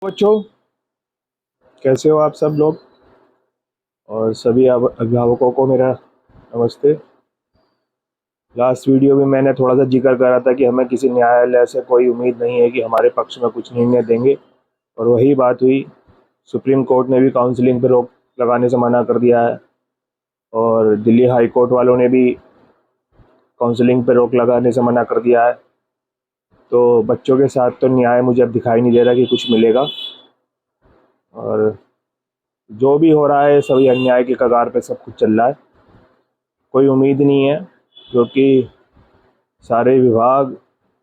बच्चों, कैसे हो आप सब लोग। और सभी अभिभावकों को मेरा नमस्ते। लास्ट वीडियो में मैंने थोड़ा सा जिक्र करा था कि हमें किसी न्यायालय से कोई उम्मीद नहीं है कि हमारे पक्ष में कुछ निर्णय देंगे, और वही बात हुई। सुप्रीम कोर्ट ने भी काउंसलिंग पर रोक लगाने से मना कर दिया है, और दिल्ली हाई कोर्ट वालों ने भी काउंसलिंग पर रोक लगाने से मना कर दिया है। तो बच्चों के साथ तो न्याय मुझे अब दिखाई नहीं दे रहा कि कुछ मिलेगा, और जो भी हो रहा है सभी अन्याय के कगार पे सब कुछ चल रहा है। कोई उम्मीद नहीं है, क्योंकि सारे विभाग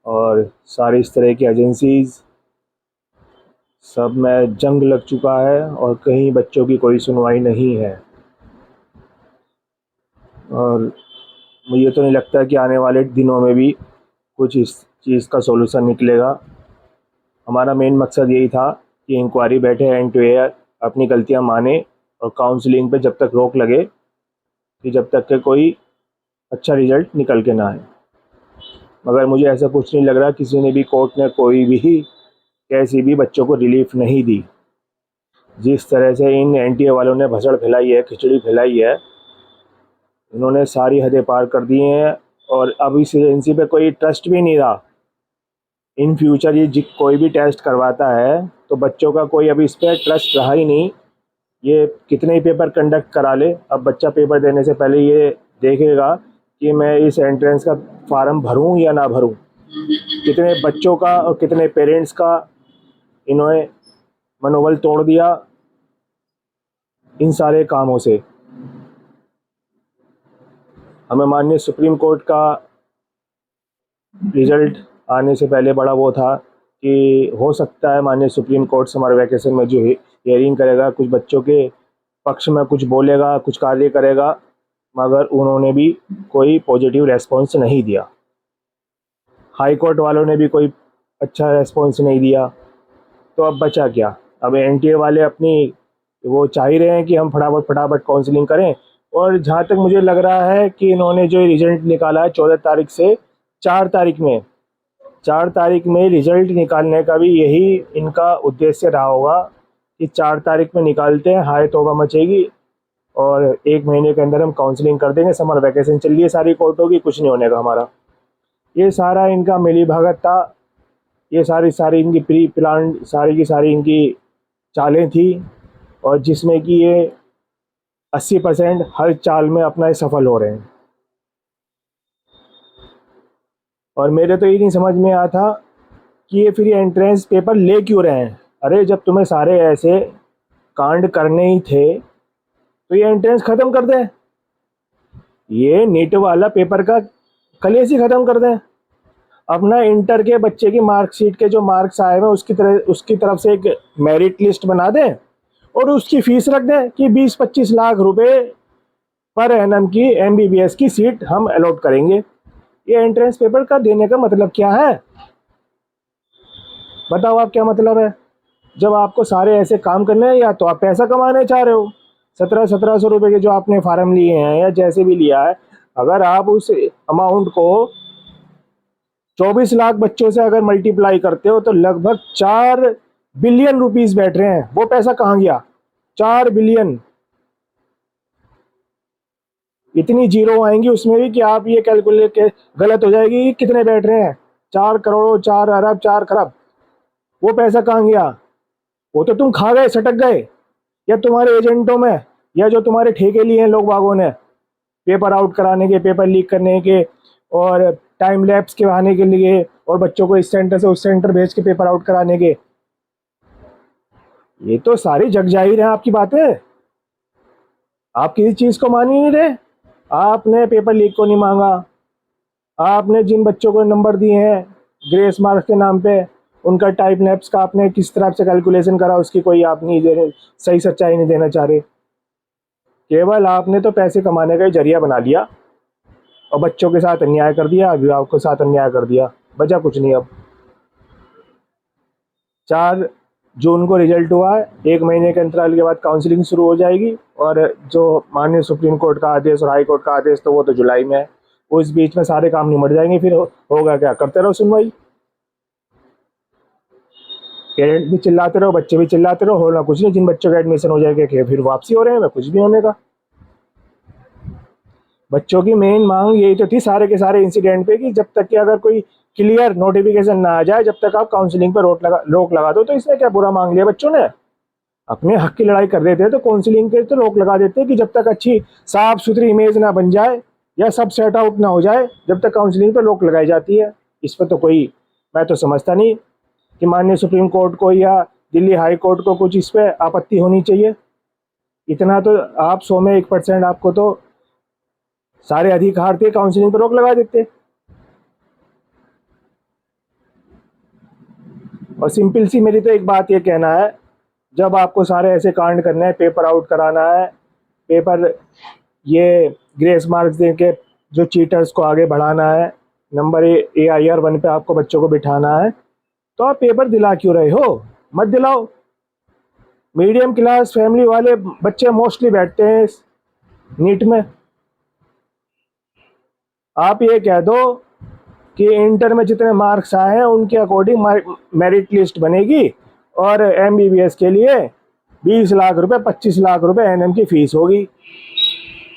और सारी इस तरह की एजेंसीज सब में जंग लग चुका है, और कहीं बच्चों की कोई सुनवाई नहीं है। और मुझे तो नहीं लगता कि आने वाले दिनों में भी कुछ इस चीज़ का सॉल्यूशन निकलेगा। हमारा मेन मकसद यही था कि इंक्वायरी बैठे एंड टू एयर, अपनी गलतियां माने, और काउंसलिंग पे जब तक रोक लगे कि जब तक के कोई अच्छा रिजल्ट निकल के ना आए। मगर मुझे ऐसा कुछ नहीं लग रहा, किसी ने भी कोर्ट ने कोई भी कैसी भी बच्चों को रिलीफ नहीं दी। जिस तरह से इन एनटीए वालों ने भसड़ फैलाई है, खिचड़ी फैलाई है, इन्होंने सारी हदें पार कर दी हैं, और अब इस एजेंसी पे कोई ट्रस्ट भी नहीं रहा। इन फ्यूचर ये कोई भी टेस्ट करवाता है तो बच्चों का कोई अभी इस पर ट्रस्ट रहा ही नहीं। ये कितने ही पेपर कंडक्ट करा ले, अब बच्चा पेपर देने से पहले ये देखेगा कि मैं इस एंट्रेंस का फार्म भरूं या ना भरूं। कितने बच्चों का और कितने पेरेंट्स का इन्होंने मनोबल तोड़ दिया इन सारे कामों से। हमें माननीय सुप्रीम कोर्ट का रिजल्ट आने से पहले बड़ा वो था कि हो सकता है माननीय सुप्रीम कोर्ट समर वैकेशन में जो हियरिंग करेगा, कुछ बच्चों के पक्ष में कुछ बोलेगा, कुछ कार्य करेगा, मगर उन्होंने भी कोई पॉजिटिव रेस्पॉन्स नहीं दिया। हाई कोर्ट वालों ने भी कोई अच्छा रेस्पॉन्स नहीं दिया। तो अब बचा क्या? अब एनटीए वाले अपनी वो चाह ही रहे हैं कि हम फटाफट फटाफट काउंसलिंग करें। और जहाँ तक मुझे लग रहा है कि इन्होंने जो रिजल्ट निकाला है 14 तारीख से 4 तारीख में, 4 तारीख में रिजल्ट निकालने का भी यही इनका उद्देश्य रहा होगा कि 4 तारीख में निकालते हैं, हाय तौबा मचेगी, और 1 महीने के अंदर हम काउंसलिंग कर देंगे, समर वैकेशन चल रही है सारी कोर्टों की, कुछ नहीं होने का हमारा। ये सारा इनका मिली भगत था। ये सारी सारी इनकी प्री प्लान, सारी की सारी इनकी चालें थी, और जिसमें कि ये 80% हर चाल में अपना सफल हो रहे हैं। और मेरे तो ये नहीं समझ में आता कि ये फिर एंट्रेंस पेपर ले क्यों रहे हैं। अरे जब तुम्हें सारे ऐसे कांड करने ही थे तो ये एंट्रेंस ख़त्म कर दें, ये नीट वाला पेपर का कलेस ही ख़त्म कर दें। अपना इंटर के बच्चे की मार्कशीट के जो मार्क्स आए हुए उसकी तरफ से एक मेरिट लिस्ट बना दें, और उसकी फीस रख दें कि 20-25 लाख रुपए पर एनम की एमबीबीएस की सीट हम अलॉट करेंगे। ये एंट्रेंस पेपर का देने का मतलब क्या है? बताओ आप, क्या मतलब है? जब आपको सारे ऐसे काम करने हैं, या तो आप पैसा कमाने चाह रहे हो, 1700 रुपए के जो आपने फार्म लिए हैं या जैसे भी लिया है, अगर आप उस अमाउंट को 24 लाख बच्चों से अगर मल्टीप्लाई करते हो तो लगभग 4 बिलियन रुपीस बैठ रहे हैं। वो पैसा कहाँ गया? 4 बिलियन। इतनी जीरो आएंगी उसमें भी कि आप ये कैलकुलेट के गलत हो जाएगी कि कितने बैठ रहे हैं। 4 करोड़, 4 अरब, 4 खरब। वो पैसा कहाँ गया? वो तो तुम खा गए, सटक गए, या तुम्हारे एजेंटों में, या जो तुम्हारे ठेके लिए हैं लोग बागों ने पेपर आउट कराने के, पेपर लीक करने के, और टाइम लैप्स के बहाने के लिए, और बच्चों को इस सेंटर से उस सेंटर भेज के पेपर आउट कराने के। ये तो सारी जग जाहिर है आपकी बातें। आप किसी चीज़ को मान ही नहीं रहे। आपने पेपर लीक को नहीं मांगा, आपने जिन बच्चों को नंबर दिए हैं ग्रेस मार्क्स के नाम पे, उनका टाइम लैप्स का आपने किस तरह से कैलकुलेशन करा, उसकी कोई आप नहीं दे रहे, सही सच्चाई नहीं देना चाह रहे। केवल आपने तो पैसे कमाने का ही जरिया बना लिया, और बच्चों के साथ अन्याय कर दिया, अभिभावकों के साथ अन्याय कर दिया। बचा कुछ नहीं। अब 4 जून को रिजल्ट हुआ है, 1 महीने के अंतराल के बाद काउंसलिंग शुरू हो जाएगी, और जो माननीय सुप्रीम कोर्ट का आदेश और हाई कोर्ट का आदेश तो वो तो जुलाई में है। उस बीच में सारे काम निमट जाएंगे, फिर होगा क्या? करते रहो सुनवाई। पेरेंट्स भी चिल्लाते रहो, बच्चे भी चिल्लाते रहो, होना कुछ नहीं। जिन बच्चों का एडमिशन हो जाएगा कि फिर वापसी हो रहे हैं, कुछ भी होने का। बच्चों की मेन मांग यही तो थी सारे के सारे इंसिडेंट पे कि जब तक कि अगर कोई क्लियर नोटिफिकेशन ना आ जाए, जब तक आप काउंसलिंग पर रोक लगा दो। तो इसमें क्या बुरा मांग लिया बच्चों ने? अपने हक की लड़ाई कर रहे थे तो काउंसलिंग पे तो रोक लगा देते कि जब तक अच्छी साफ सुथरी इमेज ना बन जाए या सब सेट आउट ना हो जाए, जब तक काउंसलिंग पे रोक लगाई जाती है। इस पर तो कोई, मैं तो समझता नहीं कि माननीय सुप्रीम कोर्ट को या दिल्ली हाई कोर्ट को कुछ इस पर आपत्ति होनी चाहिए। इतना तो आप 100 में 1% आपको तो सारे अधिकार थे, काउंसलिंग पर रोक लगा देते। और सिंपल सी मेरी तो एक बात ये कहना है, जब आपको सारे ऐसे कांड करने हैं, पेपर आउट कराना है, पेपर ये ग्रेस मार्क्स दे के जो चीटर्स को आगे बढ़ाना है, नंबर AIR 1 पे आपको बच्चों को बिठाना है, तो आप पेपर दिला क्यों रहे हो? मत दिलाओ। मीडियम क्लास फैमिली वाले बच्चे मोस्टली बैठते हैं नीट में। आप ये कह दो कि इंटर में जितने मार्क्स आए हैं उनके अकॉर्डिंग मेरिट लिस्ट बनेगी और MBBS के लिए 20 लाख रुपए 25 लाख रुपए NM की फीस होगी।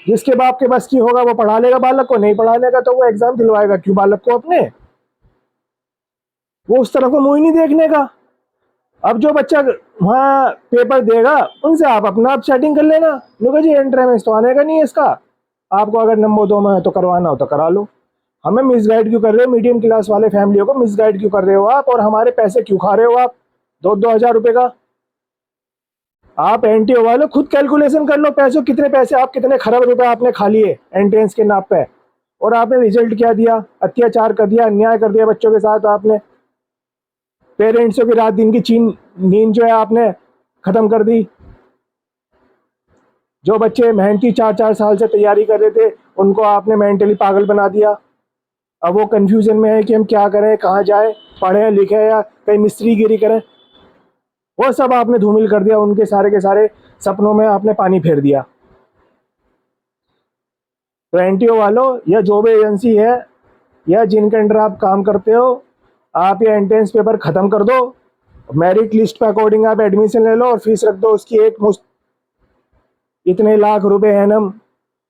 जिसके बाप के बस की होगा वो पढ़ा लेगा बालक को, नहीं पढ़ाने का तो वो एग्जाम दिलवाएगा क्यों बालक को अपने? वो उस तरफ को मुंह ही नहीं देखने का। अब जो बच्चा वहाँ पेपर देगा उनसे आप अपना आप सेटिंग कर लेना, लोग जी एंट्रेंस तो आने का नहीं है इसका, आपको अगर नंबर 2 में तो करवाना हो तो करा लो। हमें मिसगाइड क्यों कर रहे हो? मीडियम क्लास वाले फैमिलियों को मिसगाइड क्यों कर रहे हो आप? और हमारे पैसे क्यों खा रहे हो आप 2-2 हज़ार रुपए का? आप NTO वाले खुद कैलकुलेशन कर लो, पैसों कितने पैसे आप कितने खरब रुपए आपने खा लिए एंट्रेंस के नाम पे, और आपने रिजल्ट क्या दिया? अत्याचार कर दिया, अन्याय कर दिया बच्चों के साथ आपने। पेरेंट्सों की रात दिन की नींद जो है आपने खत्म कर दी। जो बच्चे मेहनती 4-4 साल से तैयारी कर रहे थे उनको आपने मेंटली पागल बना दिया। अब वो कंफ्यूजन में है कि हम क्या करें, कहाँ जाएं, पढ़ें लिखें या कहीं मिस्त्रीगिरी करें। वो सब आपने धूमिल कर दिया, उनके सारे के सारे सपनों में आपने पानी फेर दिया। तो NTO वालों या जो भी एजेंसी है या जिनके अंडर आप काम करते हो, आप ये एंट्रेंस पेपर ख़त्म कर दो, मेरिट लिस्ट पे अकॉर्डिंग आप एडमिशन ले लो और फीस रख दो उसकी एक मुश्त इतने लाख रुपए एनम।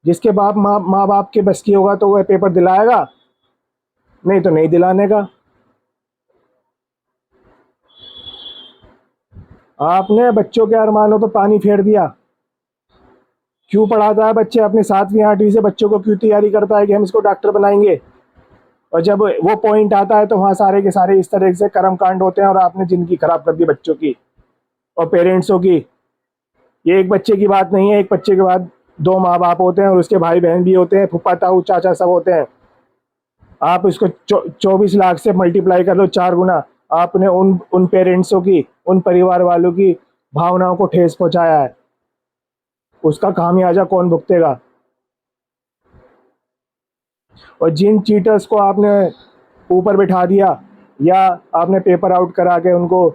जिसके माँ बाप के बस की होगा तो वह पेपर दिलाएगा, नहीं तो नहीं दिलाने का। आपने बच्चों के अरमानों पर पानी फेर दिया। क्यों पढ़ाता है बच्चे अपने 7वीं 8वीं से बच्चों को क्यों तैयारी करता है कि हम इसको डॉक्टर बनाएंगे, और जब वो पॉइंट आता है तो वहाँ सारे के सारे इस तरह से कर्म कांड होते हैं और आपने जिंदगी खराब कर दी बच्चों की और पेरेंट्सों की। ये एक बच्चे की बात नहीं है, एक बच्चे के बाद 2 माँ बाप होते हैं और उसके भाई बहन भी होते हैं, फूफा ताऊ चाचा सब होते हैं। आप इसको 24 लाख से मल्टीप्लाई कर लो 4 गुना। आपने उन पेरेंट्सों की, उन परिवार वालों की भावनाओं को ठेस पहुंचाया है, उसका खामियाजा कौन भुगतेगा? और जिन चीटर्स को आपने ऊपर बिठा दिया या आपने पेपर आउट करा के उनको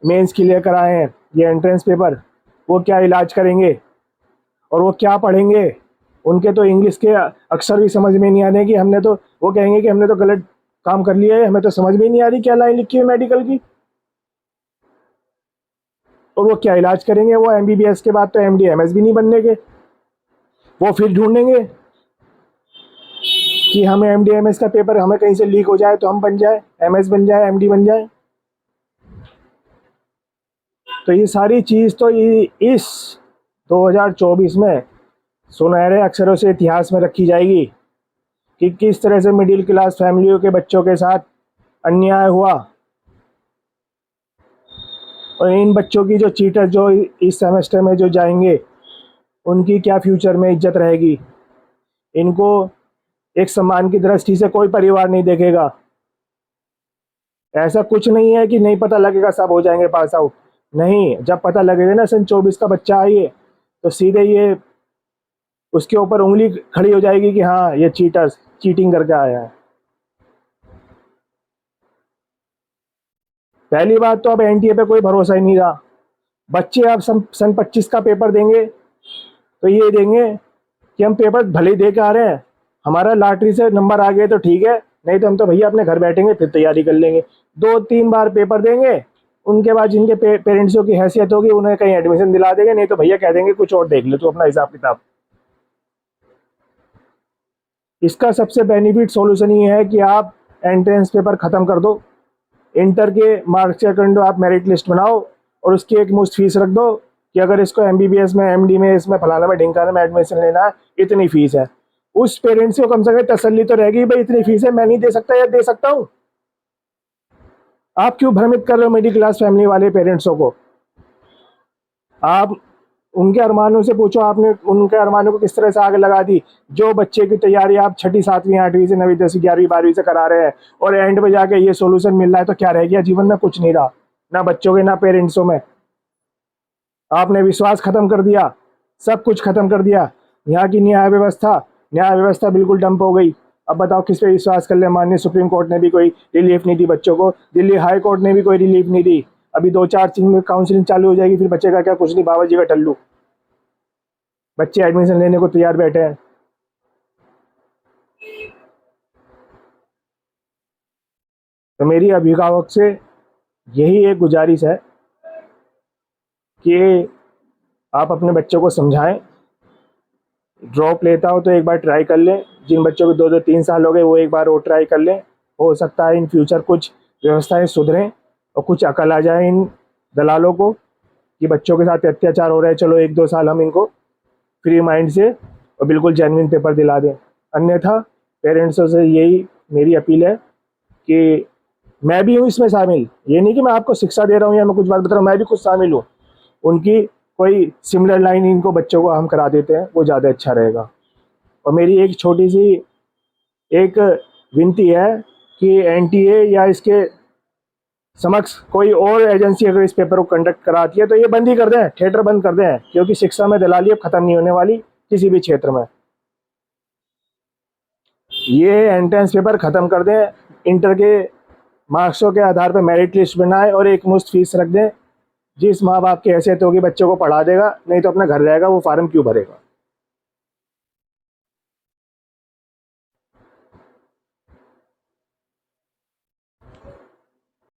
मेंस क्लियर कराए हैं ये एंट्रेंस पेपर, वो क्या इलाज करेंगे और वो क्या पढ़ेंगे? उनके तो इंग्लिश के अक्षर भी समझ में नहीं आने की। हमने तो, वो कहेंगे कि हमने तो गलत काम कर लिया है, हमें तो समझ में नहीं आ रही क्या लाइन लिखी है मेडिकल की। और वो क्या इलाज करेंगे? वो MBBS के बाद तो MD MS भी नहीं बनने के। वो फिर ढूंढेंगे कि हमें MD MS का पेपर हमें कहीं से लीक हो जाए तो हम बन जाए, MS बन जाए, MD बन जाए। तो ये सारी चीज़ तो इस 2024 में सुनहरे अक्षरों से इतिहास में रखी जाएगी कि किस तरह से मिडिल क्लास फैमिलियों के बच्चों के साथ अन्याय हुआ। और इन बच्चों की जो चीटर जो इस सेमेस्टर में जो जाएंगे उनकी क्या फ्यूचर में इज्जत रहेगी? इनको एक सम्मान की दृष्टि से कोई परिवार नहीं देखेगा। ऐसा कुछ नहीं है कि नहीं पता लगेगा सब हो जाएंगे पास आउट, नहीं। जब पता लगेगा ना सन 24 का बच्चा है ये, तो सीधे ये उसके ऊपर उंगली खड़ी हो जाएगी कि हाँ ये चीटिंग करके आया है। पहली बात तो अब NTA पे कोई भरोसा ही नहीं रहा। बच्चे अब सन 25 का पेपर देंगे तो ये देंगे कि हम पेपर भले ही दे के आ रहे हैं, हमारा लॉटरी से नंबर आ गए तो ठीक है, नहीं तो हम तो भैया अपने घर बैठेंगे फिर तैयारी कर लेंगे। 2-3 बार पेपर देंगे, उनके बाद जिनके पेरेंट्सों की हैसियत होगी उन्हें कहीं एडमिशन दिला देंगे, नहीं तो भैया कह देंगे कुछ और देख ले तू अपना हिसाब किताब। इसका सबसे बेनिफिट सॉल्यूशन ये है कि आप एंट्रेंस पेपर ख़त्म कर दो, इंटर के मार्क्स के अकॉर्डिंग आप मेरिट लिस्ट बनाओ और उसकी एक मुश्त फीस रख दो कि अगर इसको एमबीबीएस में, एमडी में, इसमें फलाना में ढिंकाना में एडमिशन लेना है, इतनी फीस है। उस पेरेंट्स को कम से कम तसल्ली तो रहेगी, भाई इतनी फीस है, मैं नहीं दे सकता या दे सकता हूँ। आप क्यों भ्रमित कर रहे हो मिडिल क्लास फैमिली वाले पेरेंट्सों को? आप उनके अरमानों से पूछो, आपने उनके अरमानों को किस तरह से आग लगा दी। जो बच्चे की तैयारी आप 6ठी 7वीं 8वीं से 9वीं 10वीं 11वीं 12वीं से करा रहे हैं और एंड में जाके ये सॉल्यूशन मिल रहा है, तो क्या रह गया जीवन में? कुछ नहीं रहा, ना बच्चों के ना पेरेंट्सों में। आपने विश्वास खत्म कर दिया, सब कुछ खत्म कर दिया। यहाँ की न्याय व्यवस्था बिल्कुल डंप हो गई। अब बताओ किस पे विश्वास कर ले? माननीय सुप्रीम कोर्ट ने भी कोई रिलीफ नहीं दी बच्चों को, दिल्ली हाई कोर्ट ने भी कोई रिलीफ नहीं दी। अभी 2-4 दिन में काउंसलिंग चालू हो जाएगी, फिर बच्चे का क्या? कुछ नहीं, बाबा जी का टल्लू। बच्चे एडमिशन लेने को तैयार बैठे हैं। तो मेरी अभिभावक से यही एक गुजारिश है कि आप अपने बच्चों को समझाएं। ड्रॉप लेता हो तो एक बार ट्राई कर लें। जिन बच्चों को 2-3 साल हो गए वो एक बार और ट्राई कर लें। हो सकता है इन फ्यूचर कुछ व्यवस्थाएं सुधरें और कुछ अकल आ जाए इन दलालों को कि बच्चों के साथ अत्याचार हो रहा है, चलो 1-2 साल हम इनको फ्री माइंड से और बिल्कुल जेन्युइन पेपर दिला दें। अन्यथा पेरेंट्सों से यही मेरी अपील है कि मैं भी हूँ इसमें शामिल, ये नहीं कि मैं आपको शिक्षा दे रहा हूँ या मैं कुछ बात बता रहा हूँ, मैं भी कुछ शामिल हूँ। उनकी कोई सिमिलर लाइन इनको बच्चों को हम करा देते हैं, वो ज़्यादा अच्छा रहेगा। और मेरी एक छोटी सी एक विनती है कि एनटीए या इसके समक्ष कोई और एजेंसी अगर इस पेपर को कंडक्ट कराती है तो ये बंद ही कर दें, थिएटर बंद कर दें, क्योंकि शिक्षा में दलाली अब खत्म नहीं होने वाली किसी भी क्षेत्र में। ये एंट्रेंस पेपर ख़त्म कर दें, इंटर के मार्क्सों के आधार पर मेरिट लिस्ट बनाए और एक मुश्त फीस रख दें। जिस माँ बाप की हैसियत होगी बच्चों को पढ़ा देगा, नहीं तो अपना घर रहेगा, वो फार्म क्यों भरेगा।